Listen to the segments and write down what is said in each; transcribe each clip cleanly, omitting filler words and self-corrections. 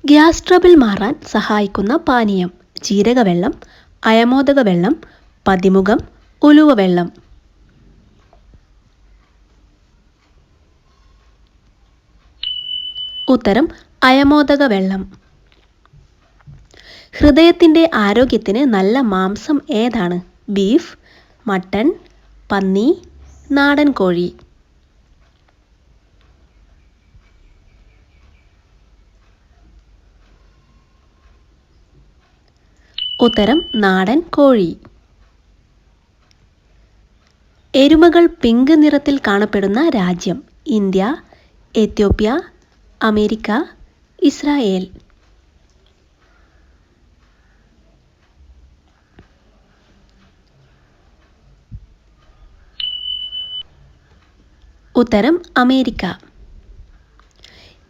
Gas trouble മാറാൻ സഹായിക്കുന്ന പാനീയം: ജീരകവെള്ളം, അയമോദക വെള്ളം, പതിമുഖം, ഉലുവ വെള്ളം. ഉത്തരം അയമോദക വെള്ളം. ഹൃദയത്തിൻ്റെ ആരോഗ്യത്തിന് നല്ല മാംസം ഏതാണ്? ബീഫ്, മട്ടൺ, പന്നി, നാടൻ കോഴി. ഉത്തരം നാടൻ കോഴി. എരുമകൾ പിങ്ക് നിറത്തിൽ കാണപ്പെടുന്ന രാജ്യം: ഇന്ത്യ, എത്യോപ്യ, അമേരിക്ക, ഇസ്രായേൽ. ഉത്തരം അമേരിക്ക.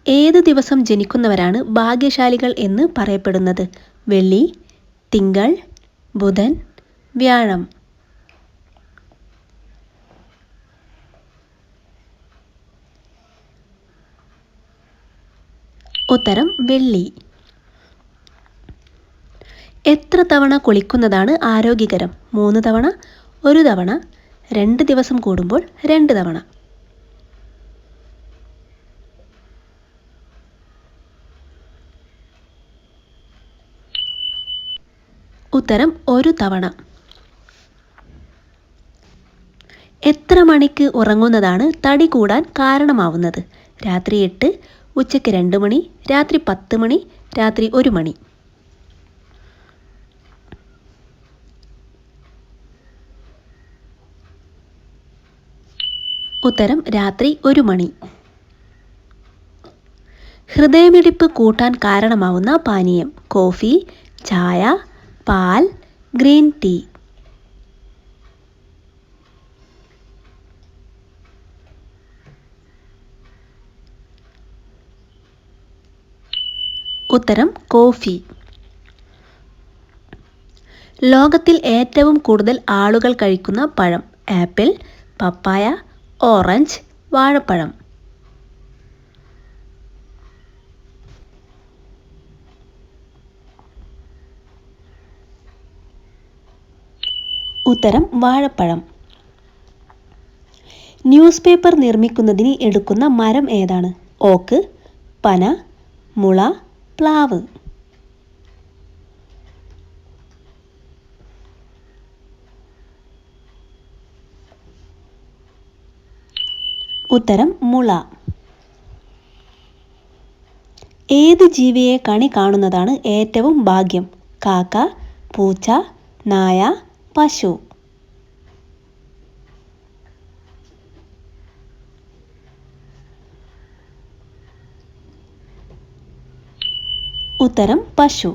ഏത് ദിവസം ജനിക്കുന്നവരാണ് ഭാഗ്യശാലികൾ എന്ന് പറയപ്പെടുന്നത്? വെള്ളി, തിങ്കൾ, ബുധൻ, വ്യാഴം. ഉത്തരം വെള്ളി. എത്ര തവണ കുളിക്കുന്നതാണ് ആരോഗ്യകരം? 3 തവണ, 1 തവണ, 2 ദിവസം കൂടുമ്പോൾ 2 തവണ. ഉത്തരം 1 തവണ. എത്ര മണിക്ക് ഉറങ്ങുന്നതാണ് തടി കൂടാൻ കാരണമാവുന്നത്? രാത്രി 8, ഉച്ചയ്ക്ക് 2 മണി, രാത്രി 10 മണി, രാത്രി 1 മണി. ഉത്തരം രാത്രി 1 മണി. ഹൃദയമിടിപ്പ് കൂട്ടാൻ കാരണമാവുന്ന പാനീയം: കോഫി, ചായ, പാൽ, ഗ്രീൻ ടീ. ഉത്തരം കോഫി. ലോകത്തിൽ ഏറ്റവും കൂടുതൽ ആളുകൾ കഴിക്കുന്ന പഴം: ആപ്പിൾ, പപ്പായ, ഓറഞ്ച്, വാഴപ്പഴം. ഉത്തരം വാഴപ്പഴം. ന്യൂസ് പേപ്പർ നിർമ്മിക്കുന്നതിന് എടുക്കുന്ന മരം ഏതാണ്? ഓക്ക്, പന, മുള, പ്ലാവ്. ഉത്തരം മുള. ഏത് ജീവിയെ കണി കാണുന്നതാണ് ഏറ്റവും ഭാഗ്യം? കാക്ക, പൂച്ച, നായ, പശു. ഉത്തരം പശു.